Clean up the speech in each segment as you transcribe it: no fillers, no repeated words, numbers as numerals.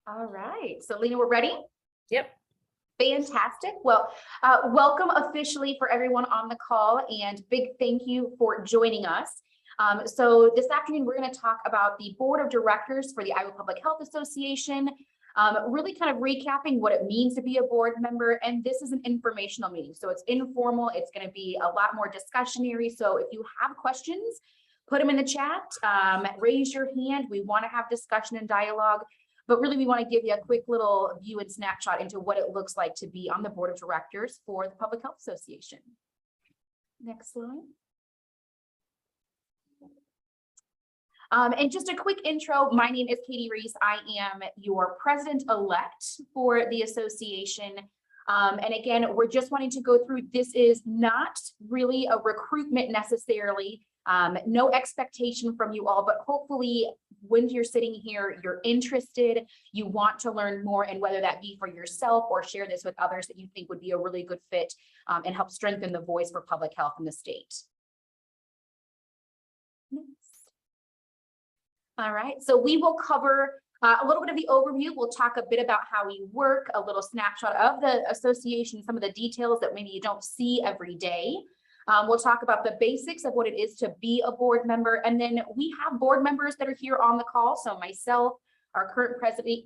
All right, so Lina, we're ready? Yep. Fantastic. Well, welcome officially for everyone on the call, and big thank you for joining us. So this afternoon, we're going to talk about the Board of Directors for the Iowa Public Health Association, really kind of recapping what it means to be a board member. And this is an informational meeting, so it's informal. It's going to be a lot more discussionary. So if you have questions, put them in the chat, raise your hand. We want to have discussion and dialogue. But really, we want to give you a quick little view and snapshot into what it looks like to be on the board of directors for the Public Health Association. Next slide. And just a quick intro, my name is Katie Reese. I am your president-elect for the association. And again, we're just wanting to go through, this is not really a recruitment necessarily, no expectation from you all, but hopefully when you're sitting here, you're interested, you want to learn more, and whether that be for yourself or share this with others that you think would be a really good fit and help strengthen the voice for public health in the state. Next. All right, so we will cover a little bit of the overview. We'll talk a bit about how we work, a little snapshot of the association, some of the details that maybe you don't see every day. We'll talk about the basics of what it is to be a board member. And then we have board members that are here on the call. So myself, our current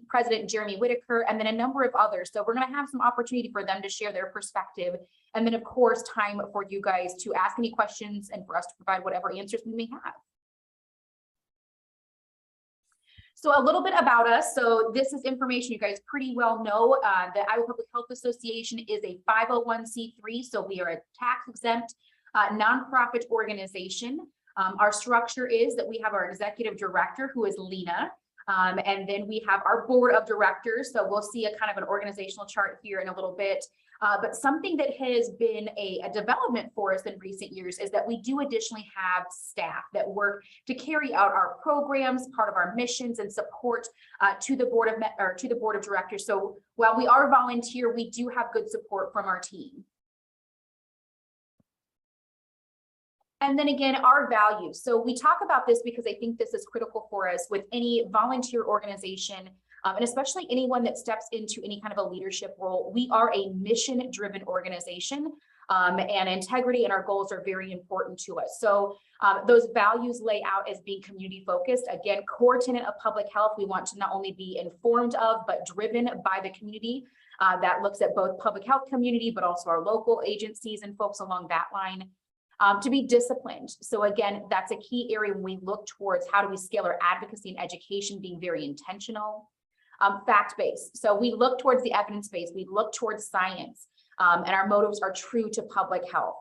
president, Jeremy Whitaker, and then a number of others. So we're going to have some opportunity for them to share their perspective. And then, of course, time for you guys to ask any questions and for us to provide whatever answers we may have. So a little bit about us. So this is information you guys pretty well know. The Iowa Public Health Association is a 501c3. So we are a tax-exempt nonprofit organization. Our structure is that we have our executive director, who is Lina, and then we have our board of directors. So we'll see a kind of an organizational chart here in a little bit. But something that has been a development for us in recent years is that we do additionally have staff that work to carry out our programs, part of our missions and support to the board of directors. So while we are volunteer, we do have good support from our team. And then again, our values. So we talk about this because I think this is critical for us with any volunteer organization, and especially anyone that steps into any kind of a leadership role. We are a mission-driven organization, and integrity and our goals are very important to us. So those values lay out as being community-focused. Again, core tenet of public health, we want to not only be informed of, but driven by the community. That looks at both public health community, but also our local agencies and folks along that line. To be disciplined. So again, that's a key area when we look towards how do we scale our advocacy and education, being very intentional. Fact-based. So we look towards the evidence base, we look towards science, and our motives are true to public health.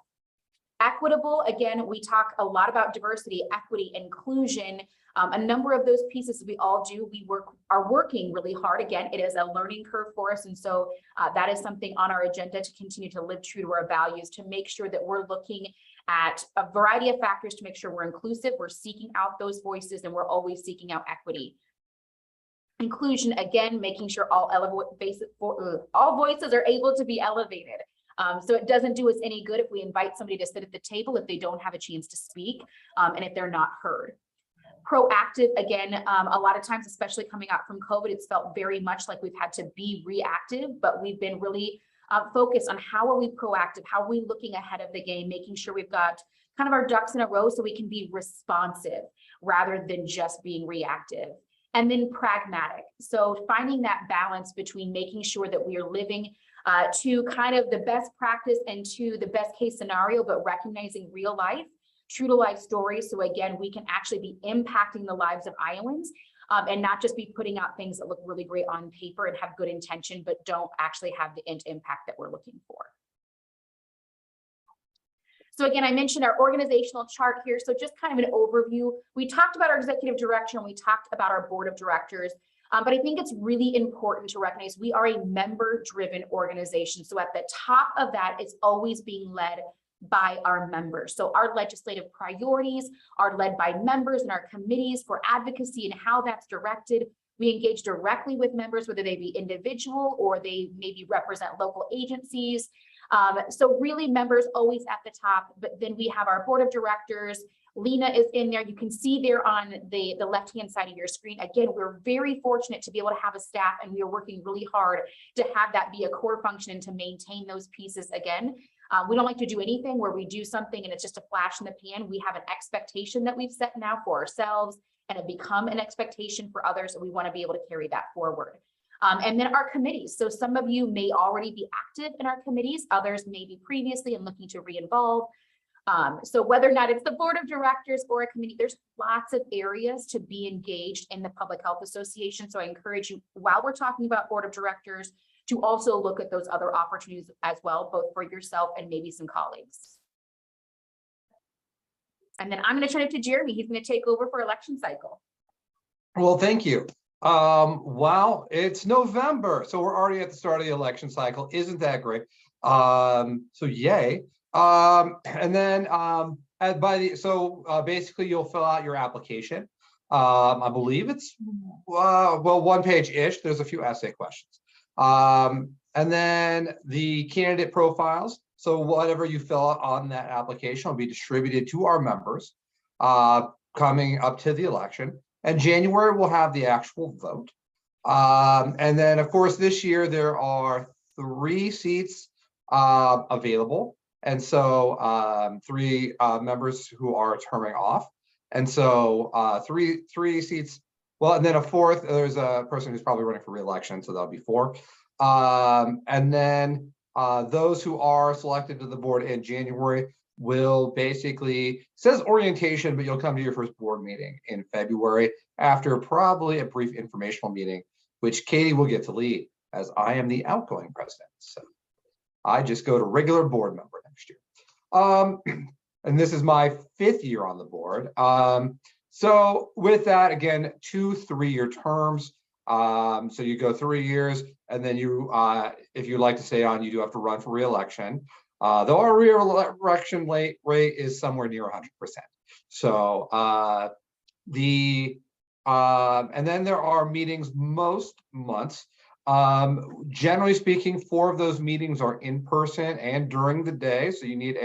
Equitable, again, we talk a lot about diversity, equity, inclusion. A number of those pieces we all do, are working really hard. Again, it is a learning curve for us. And so that is something on our agenda to continue to live true to our values, to make sure that we're looking at a variety of factors to make sure we're inclusive, we're seeking out those voices, and we're always seeking out equity. Inclusion, again, making sure all voices are able to be elevated. So it doesn't do us any good if we invite somebody to sit at the table if they don't have a chance to speak, and if they're not heard. Proactive, again, a lot of times, especially coming out from COVID, it's felt very much like we've had to be reactive, but we've been really focused on how are we proactive, how are we looking ahead of the game, making sure we've got kind of our ducks in a row so we can be responsive rather than just being reactive. And then pragmatic. So finding that balance between making sure that we are living to kind of the best practice and to the best case scenario, but recognizing real life, true to life stories. So again, we can actually be impacting the lives of Iowans and not just be putting out things that look really great on paper and have good intention, but don't actually have the end impact that we're looking for. So again, I mentioned our organizational chart here. So just kind of an overview. We talked about our executive director and we talked about our board of directors. But I think it's really important to recognize we are a member-driven organization. So at the top of that, it's always being led by our members. So our legislative priorities are led by members and our committees for advocacy and how that's directed. We engage directly with members, whether they be individual or they maybe represent local agencies. So really members always at the top, but then we have our board of directors, Lina is in there. You can see there on the left-hand side of your screen. Again, we're very fortunate to be able to have a staff, and we are working really hard to have that be a core function and to maintain those pieces again. We don't like to do anything where we do something and it's just a flash in the pan. We have an expectation that we've set now for ourselves and have become an expectation for others, and we want to be able to carry that forward. And then our committees. So some of you may already be active in our committees, others may be previously and looking to re-involve. So whether or not it's the board of directors or a committee, there's lots of areas to be engaged in the Public Health Association. So I encourage you, while we're talking about board of directors, to also look at those other opportunities as well, both for yourself and maybe some colleagues. And then I'm going to turn it to Jeremy. He's going to take over for election cycle. Well, thank you. Wow, it's November, so we're already at the start of the election cycle. Isn't that great? So yay. And then basically you'll fill out your application. I believe it's well, one page-ish. There's a few essay questions. And then the candidate profiles. So whatever you fill out on that application will be distributed to our members coming up to the election. And January we'll have the actual vote. And then of course this year there are 3 seats available. And so 3 members who are terming off. And so three seats. Well, and then a 4th, there's a person who's probably running for re-election, so that'll be 4. And then those who are selected to the board in January will basically, says orientation, but you'll come to your first board meeting in February after probably a brief informational meeting, which Katie will get to lead as I am the outgoing president. So I just go to regular board member next year. And this is my 5th year on the board. So with that, again, 2 3-year terms. So you go 3 years, and then you, if you'd like to stay on, you do have to run for re-election. Though our re-election rate is somewhere near 100%. So and then there are meetings most months. Generally speaking, 4 of those meetings are in person and during the day. So you need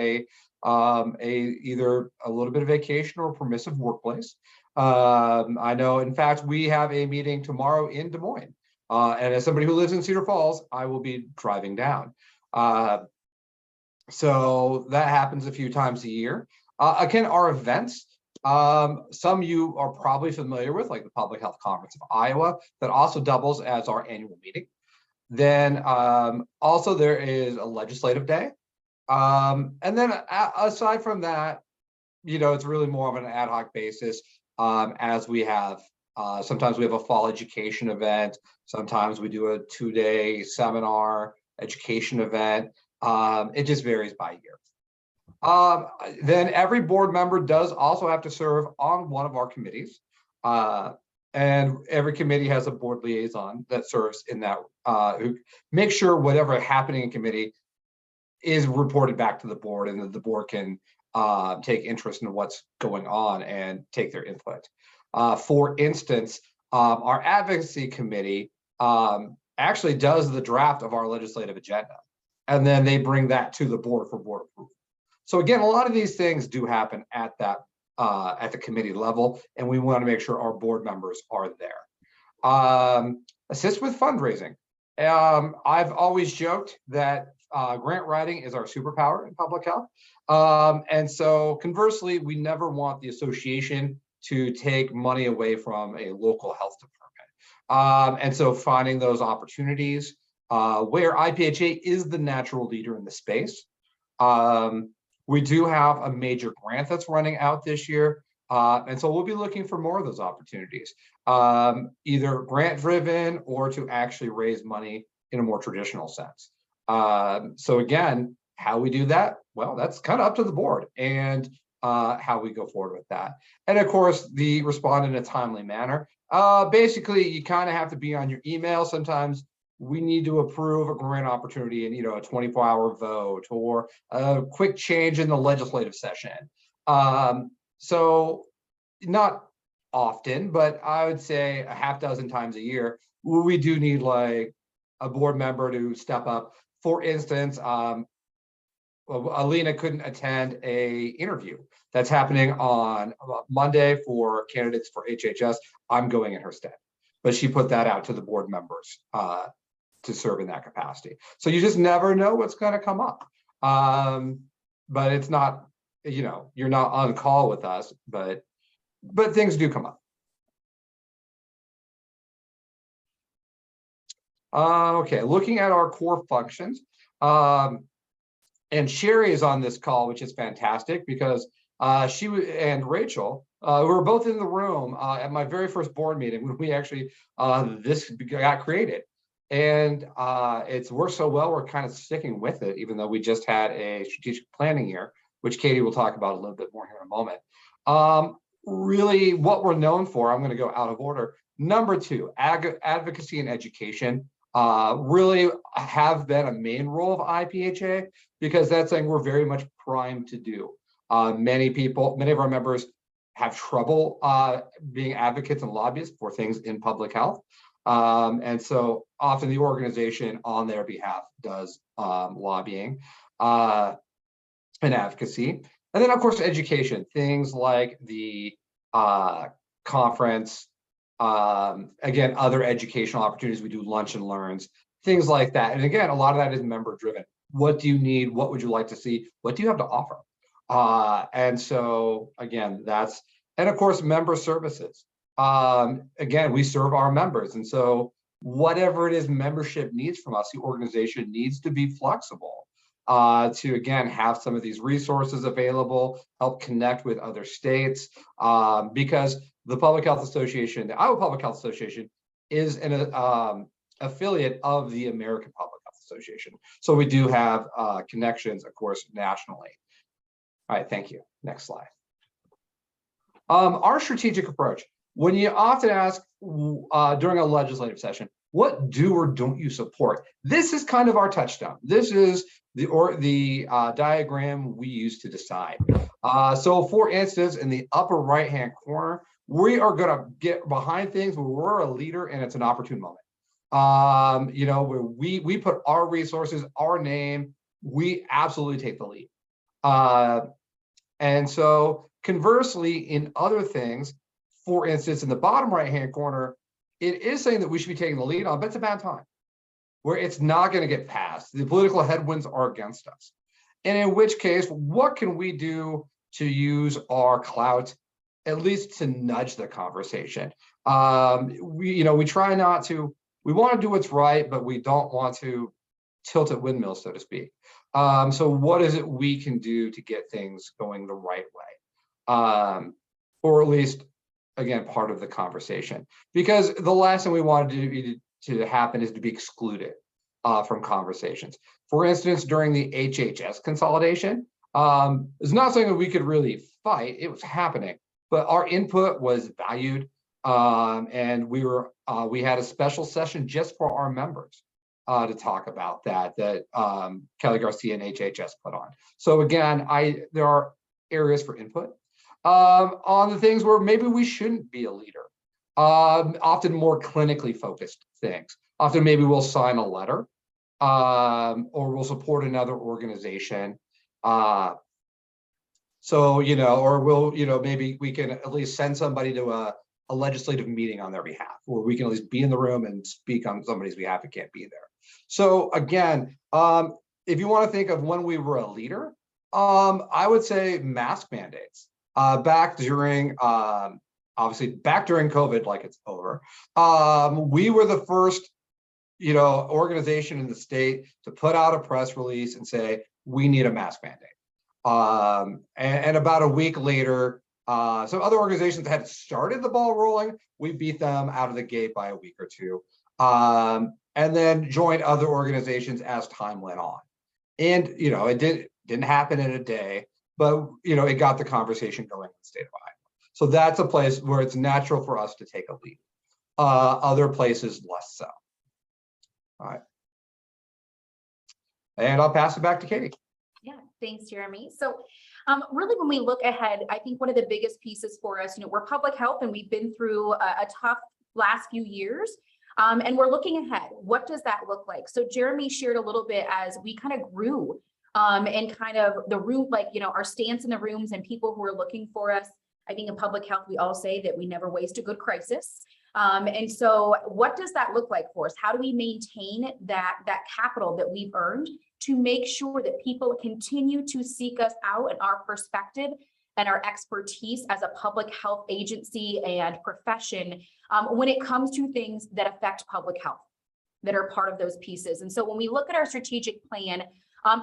either a little bit of vacation or permissive workplace. I know, in fact, we have a meeting tomorrow in Des Moines. And as somebody who lives in Cedar Falls, I will be driving down. So that happens a few times a year. Again, our events, some you are probably familiar with, like the Public Health Conference of Iowa, that also doubles as our annual meeting. Then also there is a legislative day. And then aside from that, you know, it's really more of an ad hoc basis, as we have, sometimes we have a fall education event. Sometimes we do a 2-day seminar education event. It just varies by year. Then every board member does also have to serve on one of our committees. And every committee has a board liaison that serves in that, who makes sure whatever happening in committee is reported back to the board, and that the board can take interest in what's going on and take their input. For instance, our advocacy committee actually does the draft of our legislative agenda, and then they bring that to the board for board approval. So again, a lot of these things do happen at that at the committee level, and we want to make sure our board members are there. Assist with fundraising. I've always joked that grant writing is our superpower in public health. And so conversely, we never want the association to take money away from a local health department. And so finding those opportunities where IPHA is the natural leader in the space. We do have a major grant that's running out this year. And so we'll be looking for more of those opportunities, either grant driven or to actually raise money in a more traditional sense. So again, how we do that, well, that's kind of up to the board and how we go forward with that. And of course, the respond in a timely manner. Basically, you kind of have to be on your email. Sometimes we need to approve a grant opportunity in, you know, a 24-hour vote or a quick change in the legislative session. So not often, but I would say a half dozen times a year, we do need like a board member to step up. For instance, Lina couldn't attend a interview that's happening on Monday for candidates for HHS. I'm going in her stead, but she put that out to the board members to serve in that capacity. So you just never know what's going to come up. But it's not, you're not on call with us, but things do come up. Okay, looking at our core functions, and Sherry is on this call, which is fantastic because she and Rachel, who were both in the room at my very first board meeting when we actually this got created, and it's worked so well. We're kind of sticking with it, even though we just had a strategic planning year, which Katie will talk about a little bit more here in a moment. Really, what we're known for, I'm going to go out of order. Number 2, advocacy and education. Really have been a main role of IPHA because that's something we're very much primed to do. Many of our members have trouble being advocates and lobbyists for things in public health. And so often the organization on their behalf does lobbying and advocacy. And then of course, education, things like the conference, again, other educational opportunities. We do lunch and learns, things like that. And again, a lot of that is member driven. What do you need? What would you like to see? What do you have to offer? And so again, and of course, member services. Again, we serve our members. And so whatever it is membership needs from us, the organization needs to be flexible to, again, have some of these resources available, help connect with other states, because the Public Health Association, the Iowa Public Health Association, is an affiliate of the American Public Health Association. So we do have connections, of course, nationally. All right, thank you. Next slide. Our strategic approach. When you often ask during a legislative session, what do or don't you support? This is kind of our touchstone. This is the diagram we use to decide. So for instance, in the upper right-hand corner, we are going to get behind things where we're a leader and it's an opportune moment. Where we put our resources, our name, we absolutely take the lead. And so conversely, in other things, for instance, in the bottom right-hand corner, it is saying that we should be taking the lead on, but it's a bad time where it's not going to get passed. The political headwinds are against us. And in which case, what can we do to use our clout, at least to nudge the conversation? We try not to, we want to do what's right, but we don't want to tilt at windmills, so to speak. So what is it we can do to get things going the right way? Or at least, again, part of the conversation, because the last thing we want to happen is to be excluded from conversations. For instance, during the HHS consolidation, it's not something that we could really fight. It was happening, but our input was valued, and we had a special session just for our members to talk about that Kelly Garcia and HHS put on. So again, there are areas for input. On the things where maybe we shouldn't be a leader, often more clinically focused things. Often maybe we'll sign a letter or we'll support another organization. Or we'll, maybe we can at least send somebody to a legislative meeting on their behalf, where we can at least be in the room and speak on somebody's behalf who can't be there. So again, if you want to think of when we were a leader, I would say mask mandates. Back during COVID, like it's over, we were the first, organization in the state to put out a press release and say, we need a mask mandate. And about a week later, some other organizations had started the ball rolling. We beat them out of the gate by a week or two, and then joined other organizations as time went on. And, it didn't happen in a day. But, it got the conversation going in the state of Iowa. So that's a place where it's natural for us to take a lead. Other places, less so. All right. And I'll pass it back to Katie. Yeah, thanks, Jeremy. So really, when we look ahead, I think one of the biggest pieces for us, we're public health and we've been through a tough last few years. And we're looking ahead. What does that look like? So Jeremy shared a little bit as we kind of grew and kind of the room, like, our stance in the rooms and people who are looking for us. I think in public health, we all say that we never waste a good crisis. And so what does that look like for us? How do we maintain that capital that we've earned to make sure that people continue to seek us out and our perspective and our expertise as a public health agency and profession when it comes to things that affect public health, that are part of those pieces. And so when we look at our strategic plan,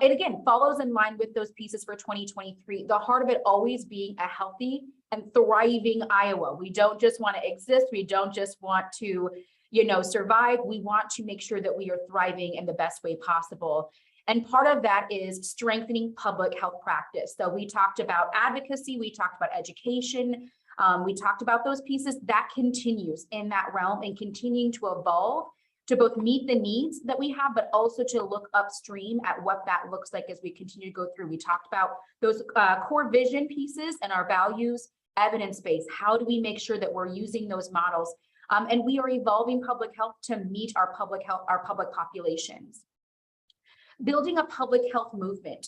it again follows in line with those pieces for 2023, the heart of it always being a healthy and thriving Iowa. We don't just want to exist. We don't just want to, survive. We want to make sure that we are thriving in the best way possible. And part of that is strengthening public health practice. So we talked about advocacy, we talked about education, we talked about those pieces that continues in that realm and continuing to evolve to both meet the needs that we have, but also to look upstream at what that looks like as we continue to go through. We talked about those core vision pieces and our values, evidence-based. How do we make sure that we're using those models? And we are evolving public health to meet our public populations. Building a public health movement.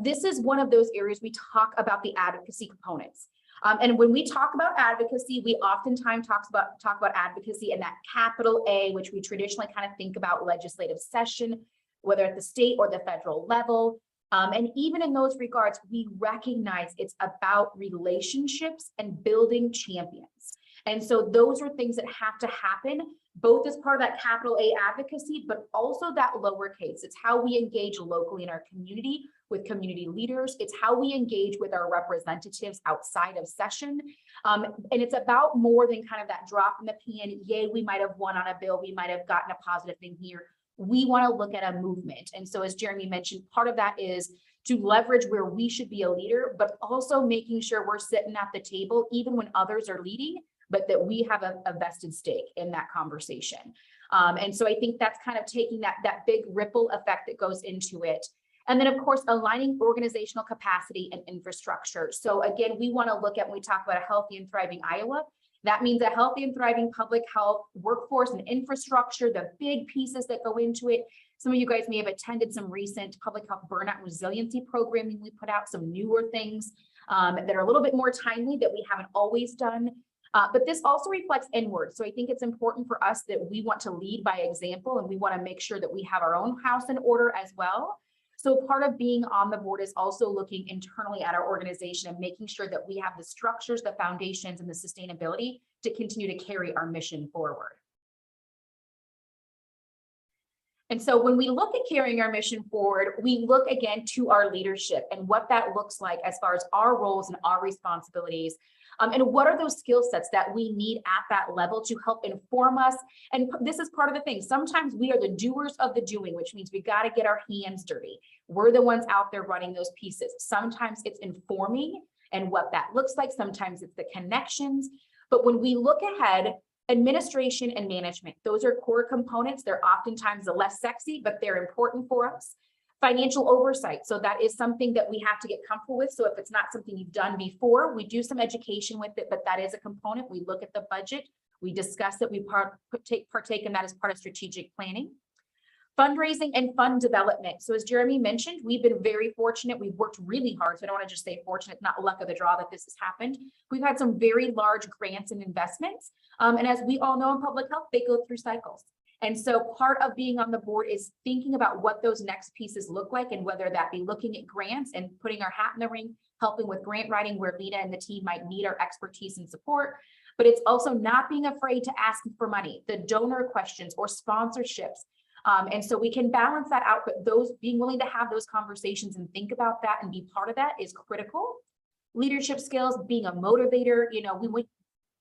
This is one of those areas we talk about the advocacy components. And when we talk about advocacy, we oftentimes talk about advocacy in that capital A, which we traditionally kind of think about legislative session, whether at the state or the federal level. And even in those regards, we recognize it's about relationships and building champions. And so those are things that have to happen, both as part of that capital A advocacy, but also that lowercase. It's how we engage locally in our community with community leaders. It's how we engage with our representatives outside of session. And it's about more than kind of that drop in the pan. Yay, we might have won on a bill. We might have gotten a positive thing here. We want to look at a movement. And so as Jeremy mentioned, part of that is to leverage where we should be a leader, but also making sure we're sitting at the table, even when others are leading, but that we have a vested stake in that conversation. And so I think that's kind of taking that big ripple effect that goes into it. And then of course, aligning organizational capacity and infrastructure. So again, we want to look at, when we talk about a healthy and thriving Iowa, that means a healthy and thriving public health workforce and infrastructure, the big pieces that go into it. Some of you guys may have attended some recent public health burnout resiliency programming. We put out some newer things that are a little bit more timely that we haven't always done. But this also reflects inward. So I think it's important for us that we want to lead by example, and we want to make sure that we have our own house in order as well. So part of being on the board is also looking internally at our organization and making sure that we have the structures, the foundations, and the sustainability to continue to carry our mission forward. And so when we look at carrying our mission forward, we look again to our leadership and what that looks like as far as our roles and our responsibilities. And what are those skill sets that we need at that level to help inform us? And this is part of the thing. Sometimes we are the doers of the doing, which means we got to get our hands dirty. We're the ones out there running those pieces. Sometimes it's informing and what that looks like. Sometimes it's the connections. But when we look ahead, administration and management, those are core components. They're oftentimes the less sexy, but they're important for us. Financial oversight. So that is something that we have to get comfortable with. So if it's not something you've done before, we do some education with it, but that is a component. We look at the budget, we discuss it, we partake in that as part of strategic planning. Fundraising and fund development. So as Jeremy mentioned, we've been very fortunate. We've worked really hard. So I don't want to just say fortunate, not luck of the draw that this has happened. We've had some very large grants and investments. And as we all know in public health, they go through cycles. And so part of being on the board is thinking about what those next pieces look like, and whether that be looking at grants and putting our hat in the ring, helping with grant writing where Lina and the team might need our expertise and support. But it's also not being afraid to ask for money, the donor questions or sponsorships. And so we can balance that out, but those being willing to have those conversations and think about that and be part of that is critical. Leadership skills, being a motivator,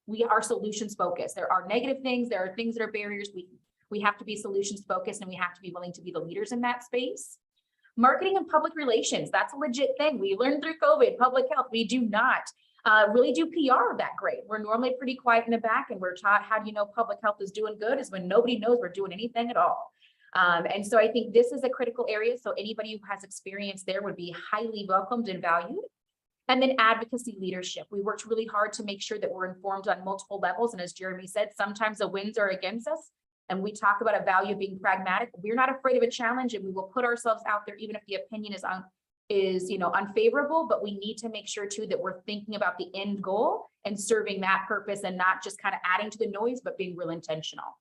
we are solutions focused. There are negative things, there are things that are barriers. We have to be solutions focused, and we have to be willing to be the leaders in that space. Marketing and public relations, that's a legit thing. We learned through COVID, public health, we do not really do PR that great. We're normally pretty quiet in the back, and we're taught, how do you know public health is doing good? Is when nobody knows we're doing anything at all. And so I think this is a critical area. So anybody who has experience there would be highly welcomed and valued. And then advocacy leadership. We worked really hard to make sure that we're informed on multiple levels. And as Jeremy said, sometimes the winds are against us. and we talk about a value of being pragmatic, we're not afraid of a challenge, and we will put ourselves out there, even if the opinion is unfavorable, but we need to make sure too that we're thinking about the end goal and serving that purpose and not just kind of adding to the noise, but being real intentional.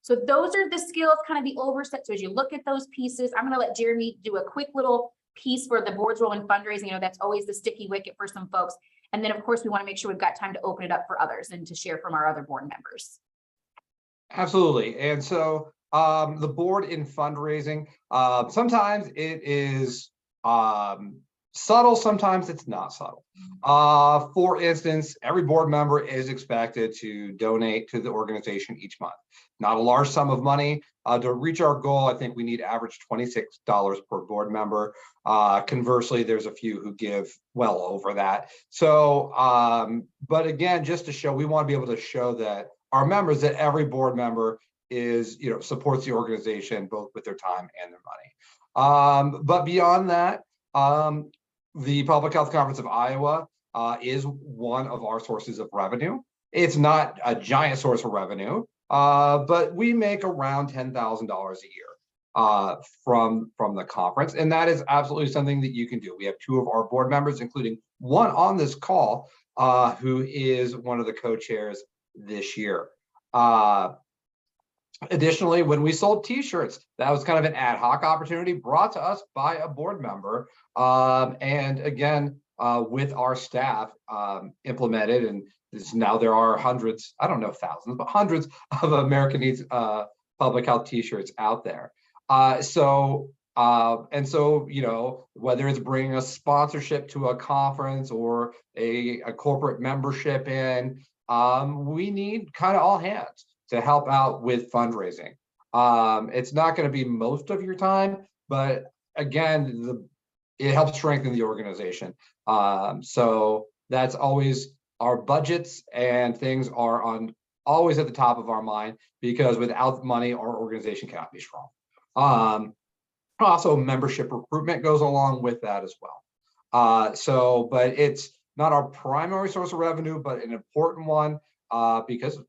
So those are the skills, kind of the oversight. So as you look at those pieces, I'm going to let Jeremy do a quick little piece for the board's role in fundraising. That's always the sticky wicket for some folks. And then of course, we want to make sure we've got time to open it up for others and to share from our other board members. Absolutely. And so the board in fundraising, sometimes it is subtle, sometimes it's not subtle. For instance, every board member is expected to donate to the organization each month. Not a large sum of money. To reach our goal, I think we need average $26 per board member. Conversely, there's a few who give well over that. So, but again, just to show, we want to be able to show that our members, that every board member is, supports the organization both with their time and their money. But beyond that, the Public Health Conference of Iowa is one of our sources of revenue. It's not a giant source of revenue, but we make around $10,000 a year from the conference, and that is absolutely something that you can do. We have 2 of our board members, including one on this call, who is one of the co-chairs this year. Additionally, when we sold t-shirts, that was kind of an ad hoc opportunity brought to us by a board member. And again, with our staff implemented, and now there are hundreds, I don't know thousands, but hundreds of American Needs public health t-shirts out there. And so, whether it's bringing a sponsorship to a conference or a corporate membership in, we need kind of all hands to help out with fundraising. It's not going to be most of your time, but again, it helps strengthen the organization. So that's always our budgets and things are always at the top of our mind, because without money, our organization cannot be strong. Also, membership recruitment goes along with that as well. But it's not our primary source of revenue, but an important one, because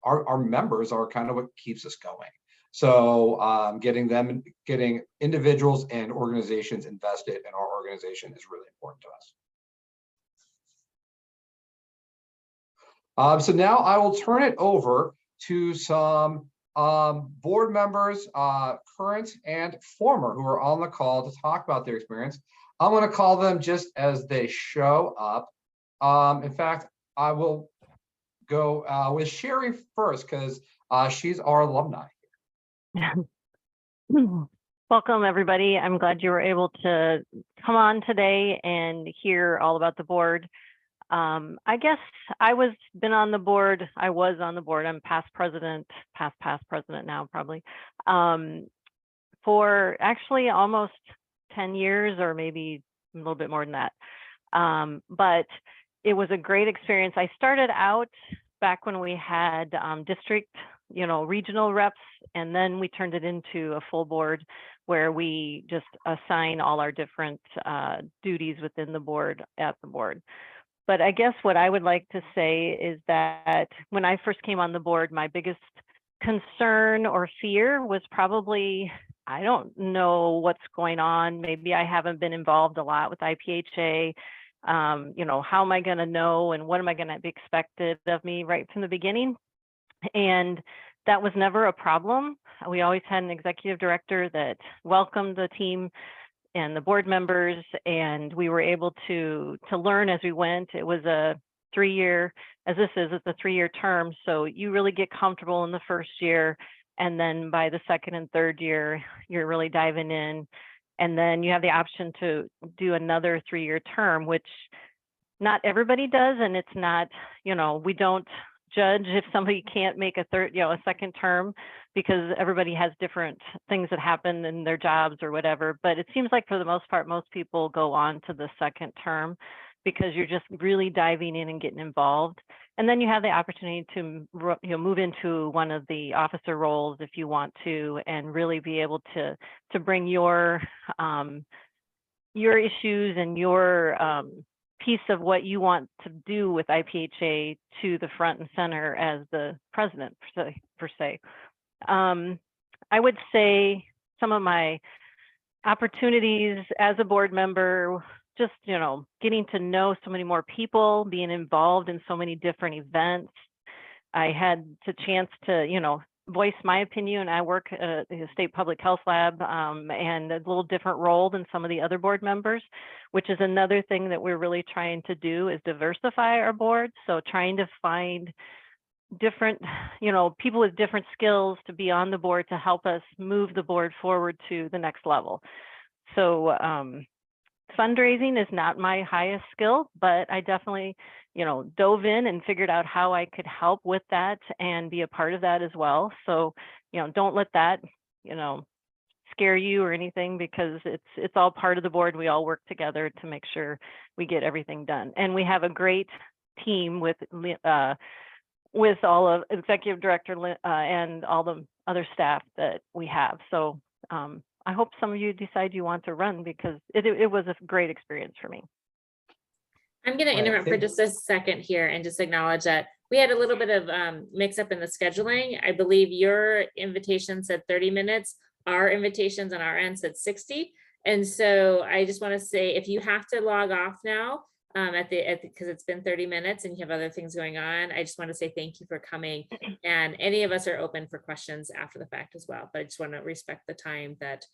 our members are kind of what keeps us going. So getting individuals and organizations invested in our organization is really important to us. So now I will turn it over to some board members, current and former, who are on the call to talk about their experience. I'm going to call them just as they show up. In fact, I will go with Sherry first, because she's our alumni. Welcome, everybody. I'm glad you were able to come on today and hear all about the board. I guess I was on the board. I'm past president now, probably, for actually almost 10 years, or maybe a little bit more than that. But it was a great experience. I started out back when we had district, regional reps, and then we turned it into a full board where we just assign all our different duties within the board at the board. But I guess what I would like to say is that when I first came on the board, my biggest concern or fear was probably, I don't know what's going on. Maybe I haven't been involved a lot with IPHA. How am I going to know, and what am I going to be expected of me right from the beginning? And that was never a problem. We always had an executive director that welcomed the team and the board members, and we were able to learn as we went. It was a 3-year, as this is, it's a 3-year term. So you really get comfortable in the first year, and then by the second and third year, you're really diving in. And then you have the option to do another 3-year term, which not everybody does. And it's not, we don't judge if somebody can't make a second term, because everybody has different things that happen in their jobs or whatever. But it seems like for the most part, most people go on to the second term because you're just really diving in and getting involved. And then you have the opportunity to move into one of the officer roles if you want to, and really be able to bring your issues and your piece of what you want to do with IPHA to the front and center as the president per se. I would say some of my opportunities as a board member, just, you know, getting to know so many more people, being involved in so many different events. I had the chance to, you know, voice my opinion. I work at the State Public Health Lab, and a little different role than some of the other board members, which is another thing that we're really trying to do, is diversify our board. So trying to find different, you know, people with different skills to be on the board to help us move the board forward to the next level. So fundraising is not my highest skill, but I definitely, you know, dove in and figured out how I could help with that and be a part of that as well. So, you know, don't let that, you know, scare you or anything, because it's all part of the board. We all work together to make sure we get everything done. And we have a great team with all of executive director and all the other staff that we have. So I hope some of you decide you want to run, because it was a great experience for me. I'm going to interrupt for just a second here and just acknowledge that we had a little bit of mix up in the scheduling. I believe your invitation said 30 minutes. Our invitations on our end said 60. And so I just want to say, if you have to log off now, because it's been 30 minutes and you have other things going on, I just want to say thank you for coming. And any of us are open for questions after the fact as well. But I just want to respect the time that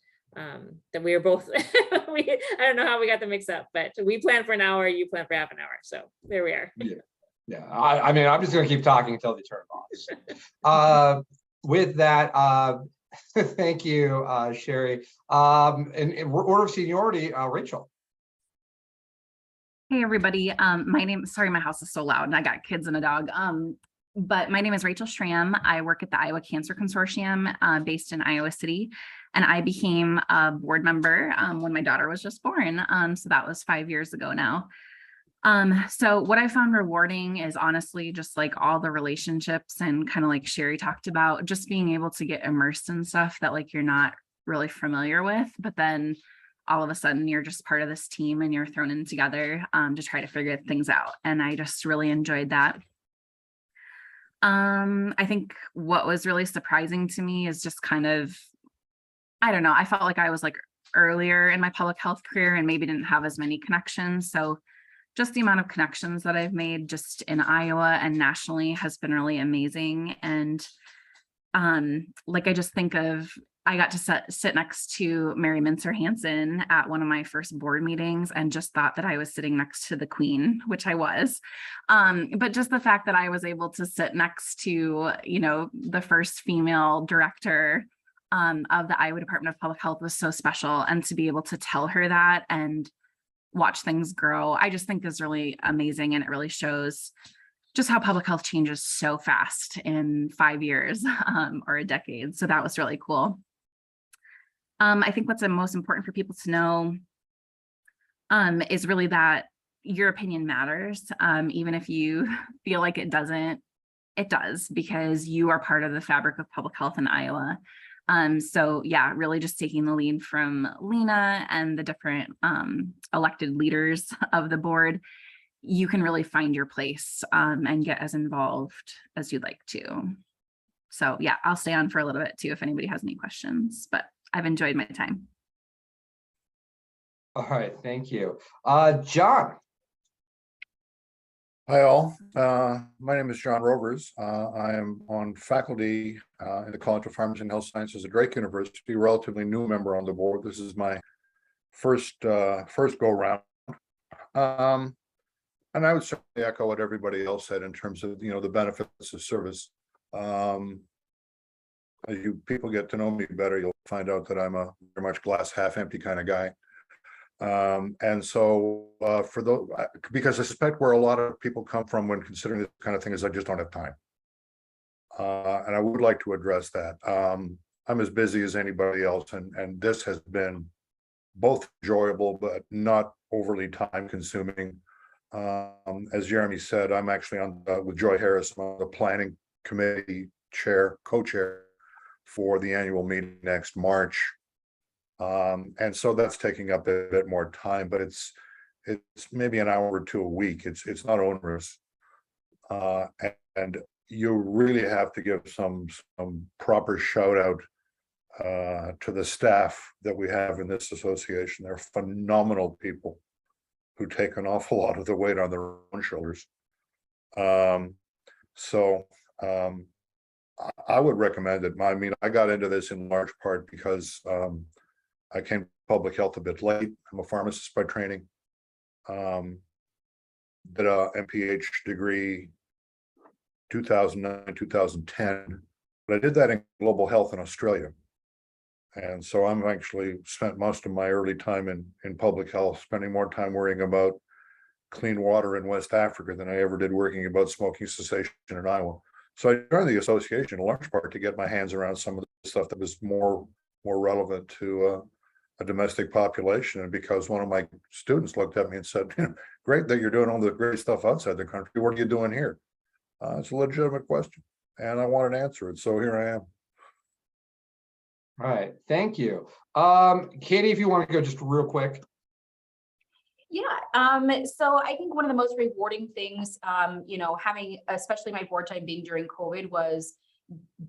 we are both. I don't know how we got the mix up, but we planned for an hour. You planned for half an hour. So there we are. Yeah. I mean, I'm just going to keep talking until they turn off. With that, thank you, Sherry. In order of seniority, Rachel. Hey everybody, sorry, my house is so loud and I got kids and a dog. But my name is Rachel Schramm. I work at the Iowa Cancer Consortium based in Iowa City. And I became a board member when my daughter was just born. So that was 5 years ago now. So what I found rewarding is honestly just like all the relationships, and kind of like Sherry talked about, just being able to get immersed in stuff that like you're not really familiar with, but then all of a sudden you're just part of this team and you're thrown in together to try to figure things out. And I just really enjoyed that. I think what was really surprising to me is just kind of, I don't know, I felt like I was like earlier in my public health career and maybe didn't have as many connections. So just the amount of connections that I've made just in Iowa and nationally has been really amazing. And like I just think of, I got to sit next to Mary Mincer Hansen at one of my first board meetings and just thought that I was sitting next to the Queen, which I was. But just the fact that I was able to sit next to, you know, the first female director of the Iowa Department of Public Health was so special. And to be able to tell her that and watch things grow, I just think is really amazing. And it really shows just how public health changes so fast in 5 years or a decade. So that was really cool. I think what's the most important for people to know is really that your opinion matters. Even if you feel like it doesn't, it does, because you are part of the fabric of public health in Iowa. So yeah, really just taking the lead from Lina and the different elected leaders of the board, you can really find your place and get as involved as you'd like to. So yeah, I'll stay on for a little bit too if anybody has any questions, but I've enjoyed my time. All right, thank you. John. Hi all, my name is John Rovers. I am on faculty in the College of Pharmacy and Health Sciences at Drake University, relatively new member on the board. This is my first go round. And I would certainly echo what everybody else said in terms of, you know, the benefits of service. As you people get to know me better, you'll find out that I'm a very much glass half empty kind of guy. And so for those, because I suspect where a lot of people come from when considering this kind of thing is I just don't have time. And I would like to address that. I'm as busy as anybody else, and this has been both enjoyable, but not overly time consuming. As Jeremy said, I'm actually on with Joy Harris on the planning committee co-chair for the annual meeting next March. And so that's taking up a bit more time, but it's it's maybe an hour or two a week. It's not onerous. And you really have to give some proper shout out to the staff that we have in this association. They're phenomenal people who take an awful lot of the weight on their own shoulders. I would recommend it. I mean, I got into this in large part because I came to public health a bit late. I'm a pharmacist by training. Did a MPH degree 2009, 2010, but I did that in global health in Australia. And so I'm actually spent most of my early time in public health, spending more time worrying about clean water in West Africa than I ever did working about smoking cessation in Iowa. So I joined the association in large part to get my hands around some of the stuff that was more relevant to a domestic population. And because one of my students looked at me and said, great that you're doing all the great stuff outside the country, what are you doing here? It's a legitimate question, and I wanted to answer it, so here I am. All right, thank you. Katie, if you want to go just real quick. Yeah, so I think one of the most rewarding things, having, especially my board time being during COVID, was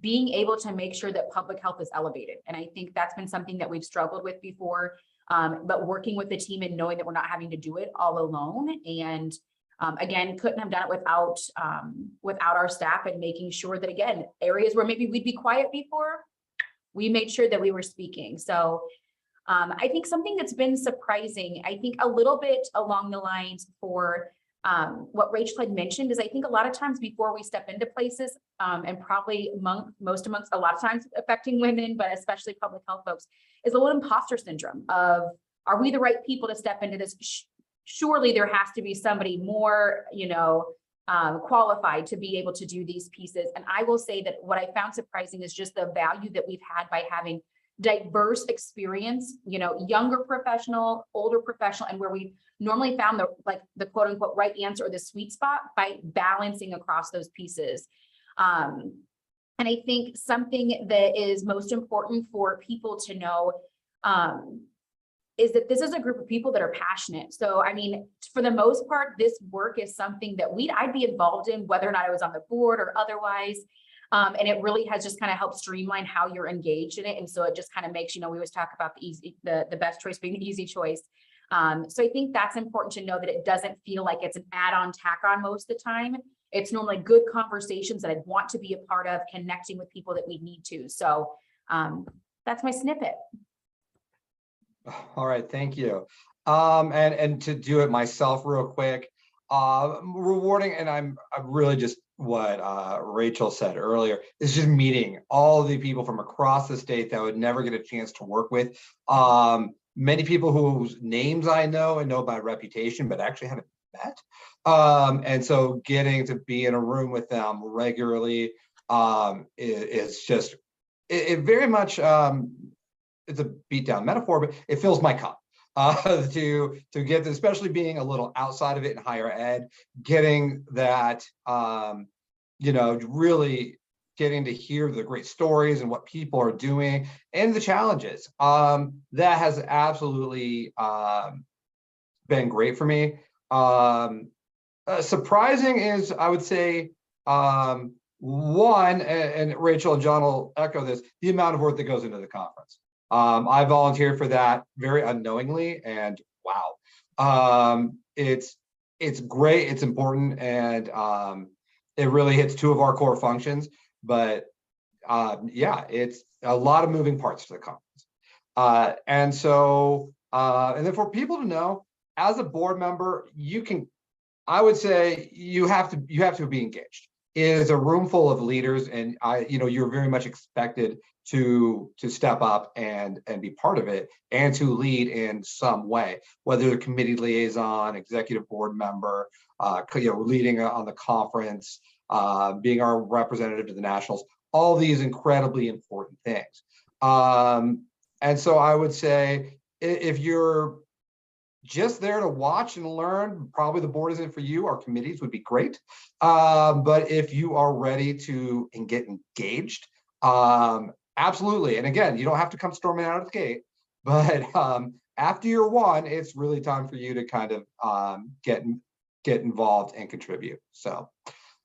being able to make sure that public health is elevated. And I think that's been something that we've struggled with before, but working with the team and knowing that we're not having to do it all alone. And again, couldn't have done it without our staff, and making sure that, again, areas where maybe we'd be quiet before, we made sure that we were speaking. So I think something that's been surprising, I think a little bit along the lines for what Rachel had mentioned, is I think a lot of times before we step into places, and probably most amongst a lot of times affecting women, but especially public health folks, is a little imposter syndrome of, are we the right people to step into this? Surely there has to be somebody more, qualified to be able to do these pieces. And I will say that what I found surprising is just the value that we've had by having diverse experience, younger professional, older professional, and where we normally found the quote unquote right answer or the sweet spot by balancing across those pieces. And I think something that is most important for people to know is that this is a group of people that are passionate. So, I mean, for the most part, this work is something that I'd be involved in, whether or not I was on the board or otherwise. And it really has just kind of helped streamline how you're engaged in it. And so it just kind of makes, we always talk about the best choice being the easy choice. So I think that's important to know, that it doesn't feel like it's an add-on tack on most of the time. It's normally good conversations that I'd want to be a part of, connecting with people that we need to. So that's my snippet. All right, thank you. And to do it myself real quick, rewarding, and I'm really just what Rachel said earlier, is just meeting all the people from across the state that I would never get a chance to work with. Many people whose names I know and know by reputation, but actually haven't met. And so getting to be in a room with them regularly is just, it very much, it's a beat down metaphor, but it fills my cup. To get, especially being a little outside of it in higher ed, getting that, really getting to hear the great stories and what people are doing and the challenges. That has absolutely been great for me. Surprising is, I would say, one, and Rachel and John will echo this, the amount of work that goes into the conference. I volunteered for that very unknowingly, and wow, it's great, it's important, and it really hits two of our core functions. But yeah, it's a lot of moving parts to the conference, and so and then for people to know, as a board member, I would say you have to be engaged. It is a room full of leaders, and you're very much expected to step up and be part of it, and to lead in some way, whether committee liaison, executive board member, leading on the conference, being our representative to the nationals, all these incredibly important things. And so I would say, if you're just there to watch and learn, probably the board isn't for you. Our committees would be great. But if you are ready to get engaged, absolutely. And again, you don't have to come storming out of the gate, but after year one, it's really time for you to kind of get involved and contribute. So,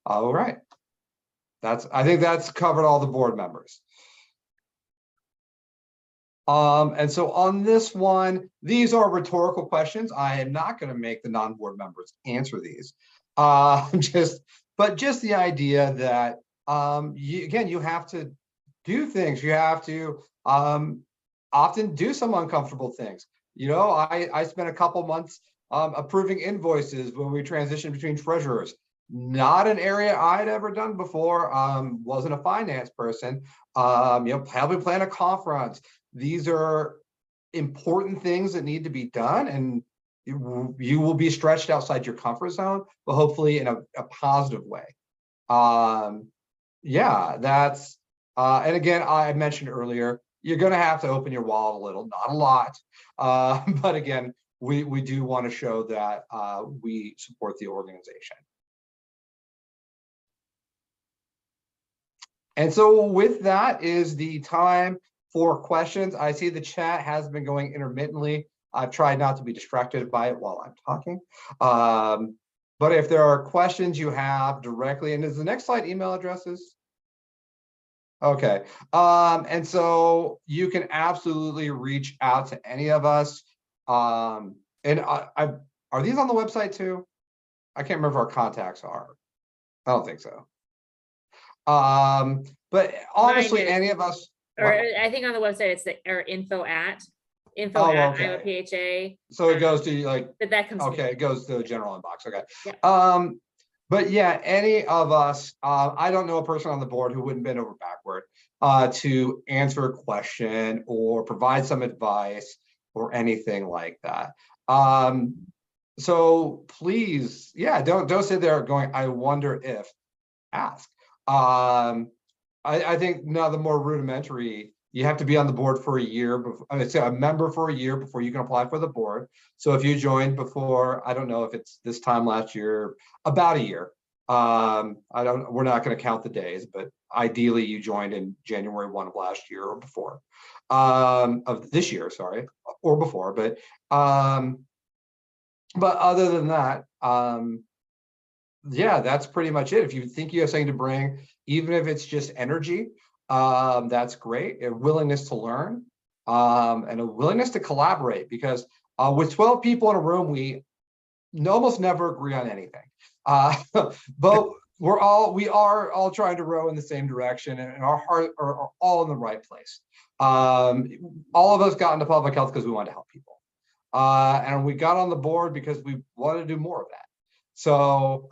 all right. I think that's covered all the board members. And so on this one, these are rhetorical questions. I am not going to make the non-board members answer these. But just the idea that you have to do things. You have to often do some uncomfortable things. You know, I spent a couple months approving invoices when we transitioned between treasurers. Not an area I'd ever done before. Wasn't a finance person. You know, helping plan a conference. These are important things that need to be done, and you will be stretched outside your comfort zone, but hopefully in a positive way. Yeah, that's and again, I mentioned earlier, you're going to have to open your wallet a little, not a lot, but again, we do want to show that we support the organization. And so with that is the time for questions. I see the chat has been going intermittently. I've tried not to be distracted by it while I'm talking. But if there are questions you have directly, and is the next slide email addresses? Okay. And so you can absolutely reach out to any of us. And are these on the website too? I can't remember if our contacts are. I don't think so. But honestly, any of us, or I think on the website it's info at okay. IPHA. So it goes to like, but that comes okay, it goes to the general inbox. Okay. Yeah. But yeah, any of us, I don't know a person on the board who wouldn't bend over backward to answer a question or provide some advice or anything like that. So please, yeah, don't sit there going, I wonder if, ask. I think now the more rudimentary, you have to be on the board for a year, I'd say a member for a year before you can apply for the board. So if you joined before, I don't know if it's this time last year, about a year. We're not going to count the days, but ideally you joined in January 1 of last year or before, of this year, sorry, or before, but other than that, yeah, that's pretty much it. If you think you have something to bring, even if it's just energy, that's great. A willingness to learn, and a willingness to collaborate, because with 12 people in a room, we almost never agree on anything. But we are all trying to row in the same direction, and our hearts are all in the right place. All of us got into public health because we wanted to help people. And we got on the board because we wanted to do more of that. So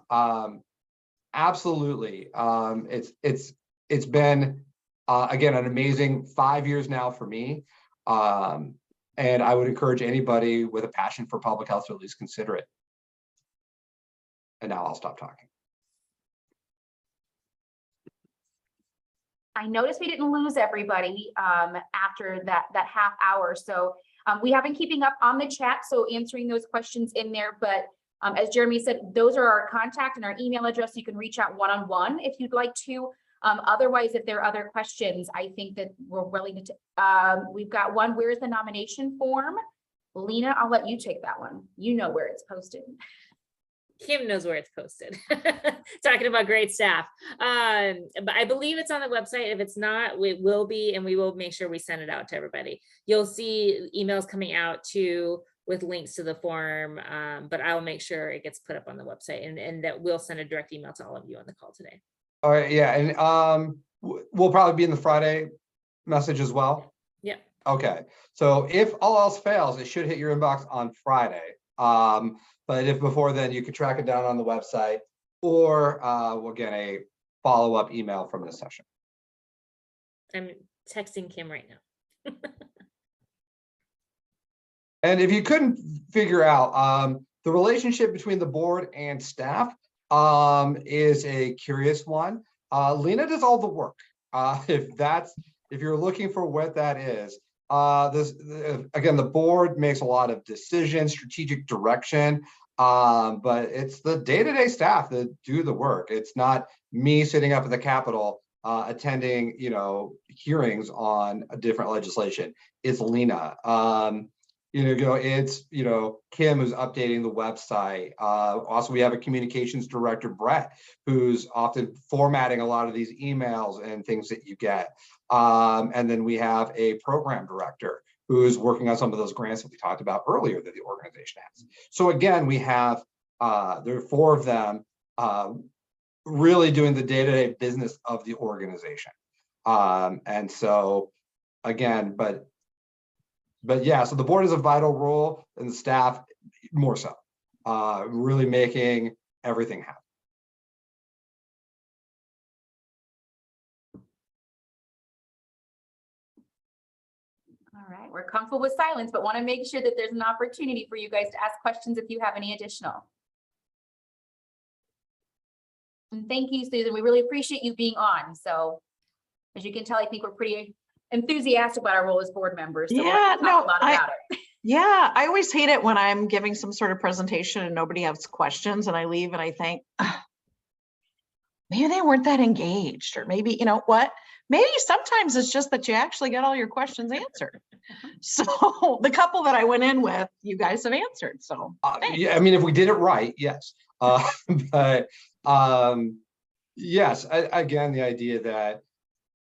absolutely, it's been again an amazing 5 years now for me, and I would encourage anybody with a passion for public health to at least consider it. And now I'll stop talking. I noticed we didn't lose everybody after that half hour, so we have been keeping up on the chat, so answering those questions in there, but as Jeremy said, those are our contact and our email address. You can reach out one-on-one if you'd like to. Otherwise, if there are other questions, I think that we're willing to, we've got one. Where's the nomination form? Lina, I'll let you take that one. You know where it's posted. Kim knows where it's posted. Talking about great staff. But I believe it's on the website. If it's not, it will be, and we will make sure we send it out to everybody. You'll see emails coming out with links to the form, but I will make sure it gets put up on the website, and that we'll send a direct email to all of you on the call today. All right, yeah, and we'll probably be in the Friday message as well. Yeah. Okay, so if all else fails, it should hit your inbox on Friday. But if before then, you can track it down on the website, or we'll get a follow-up email from this session. I'm texting Kim right now. And if you couldn't figure out, the relationship between the board and staff is a curious one. Lina does all the work. If you're looking for what that is, again, the board makes a lot of decisions, strategic direction, but it's the day-to-day staff that do the work. It's not me sitting up at the Capitol attending, hearings on a different legislation. It's Lina. it's, Kim who's updating the website. Also, we have a communications director, Brett, who's often formatting a lot of these emails and things that you get. And then we have a program director who's working on some of those grants that we talked about earlier that the organization has. So again, we have, there are 4 of them really doing the day-to-day business of the organization. And so again, but yeah, so the board is a vital role and the staff more so, really making everything happen. All right, we're comfortable with silence, but want to make sure that there's an opportunity for you guys to ask questions if you have any additional. And thank you, Susan. We really appreciate you being on. So as you can tell, I think we're pretty enthusiastic about our role as board members. So Yeah, we'll talk a lot about it. Yeah, I always hate it when I'm giving some sort of presentation and nobody has questions and I leave and I think, maybe they weren't that engaged, or maybe, you know what? Maybe sometimes it's just that you actually got all your questions answered. So the couple that I went in with, you guys have answered. So yeah, I mean, if we did it right, yes. But yes, again, the idea that,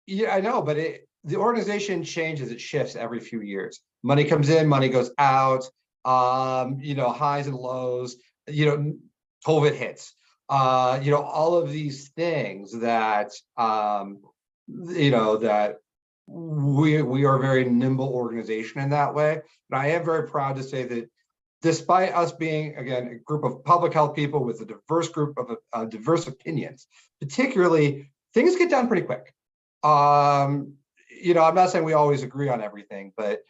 yeah, I know, but the organization changes, it shifts every few years. Money comes in, money goes out, highs and lows, COVID hits, all of these things that, that we are a very nimble organization in that way. And I am very proud to say that despite us being, again, a group of public health people with a diverse group of diverse opinions, particularly, things get done pretty quick. I'm not saying we always agree on everything, but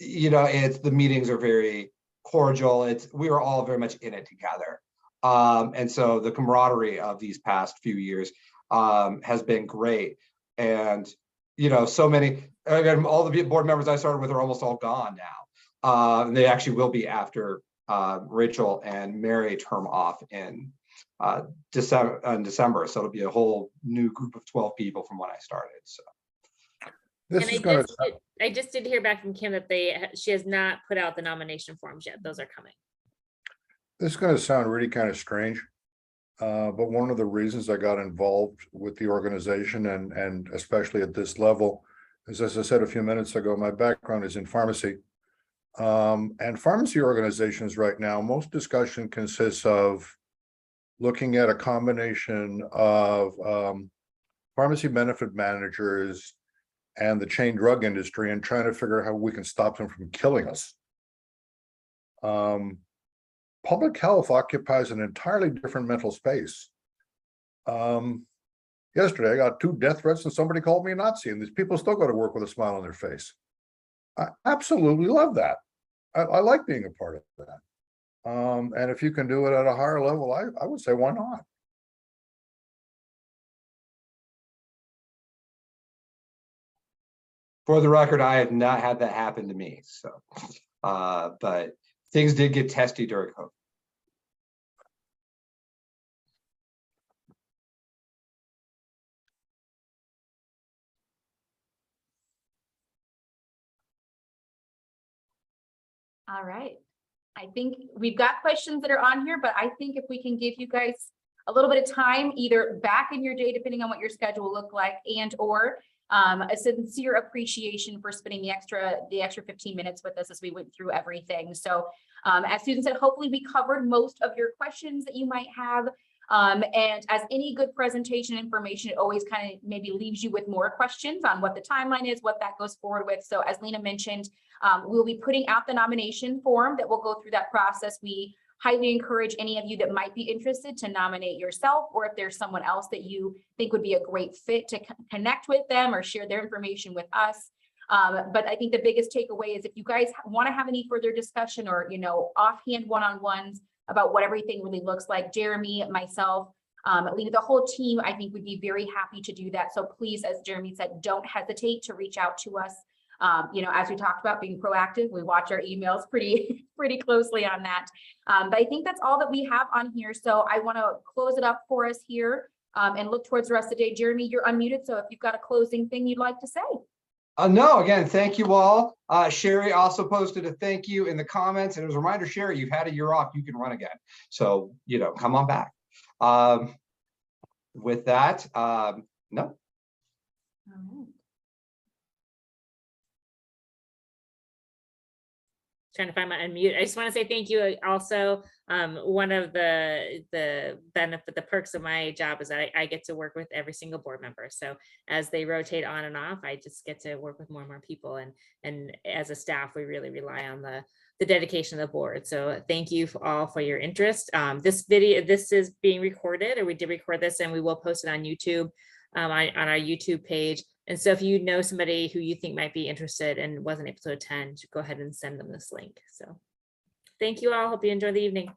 it's, the meetings are very cordial. We are all very much in it together. And so the camaraderie of these past few years has been great. And, so many, again, all the board members I started with are almost all gone now. And they actually will be after Rachel and Mary term off in December. So it'll be a whole new group of 12 people from when I started. So I just did hear back from Kim that she has not put out the nomination forms yet. Those are coming. This is going to sound really kind of strange, but one of the reasons I got involved with the organization and especially at this level is, as I said a few minutes ago, my background is in pharmacy. And pharmacy organizations right now, most discussion consists of looking at a combination of pharmacy benefit managers and the chain drug industry and trying to figure out how we can stop them from killing us. Public health occupies an entirely different mental space. Yesterday, I got 2 death threats and somebody called me a Nazi, and these people still go to work with a smile on their face. I absolutely love that. I like being a part of that. And if you can do it at a higher level, I would say, why not? For the record, I have not had that happen to me. So, but things did get testy during COVID. All right. I think we've got questions that are on here, but I think if we can give you guys a little bit of time, either back in your day, depending on what your schedule look like, and or a sincere appreciation for spending the extra 15 minutes with us as we went through everything. So as Susan said, hopefully we covered most of your questions that you might have. And as any good presentation information, it always kind of maybe leaves you with more questions on what the timeline is, what that goes forward with. So as Lina mentioned, we'll be putting out the nomination form that will go through that process. We highly encourage any of you that might be interested to nominate yourself, or if there's someone else that you think would be a great fit, to connect with them or share their information with us. But I think the biggest takeaway is if you guys want to have any further discussion or, offhand one-on-ones about what everything really looks like, Jeremy, myself, Lina, the whole team, I think would be very happy to do that. So please, as Jeremy said, don't hesitate to reach out to us. As we talked about being proactive, we watch our emails pretty closely on that. But I think that's all that we have on here. So I want to close it up for us here and look towards the rest of the day. Jeremy, you're unmuted. So if you've got a closing thing you'd like to say. No, again, thank you all. Sherry also posted a thank you in the comments, and as a reminder, Sherry, you've had a year off, you can run again. So, come on back. With that, no. Trying to find my unmute. I just want to say thank you. Also, one of the benefit, the perks of my job is that I get to work with every single board member. So as they rotate on and off, I just get to work with more and more people. And as a staff, we really rely on the dedication of the board. So thank you all for your interest. This is being recorded, or we did record this, and we will post it on YouTube, on our YouTube page. And so if you know somebody who you think might be interested and wasn't able to attend, go ahead and send them this link. So thank you all. Hope you enjoy the evening.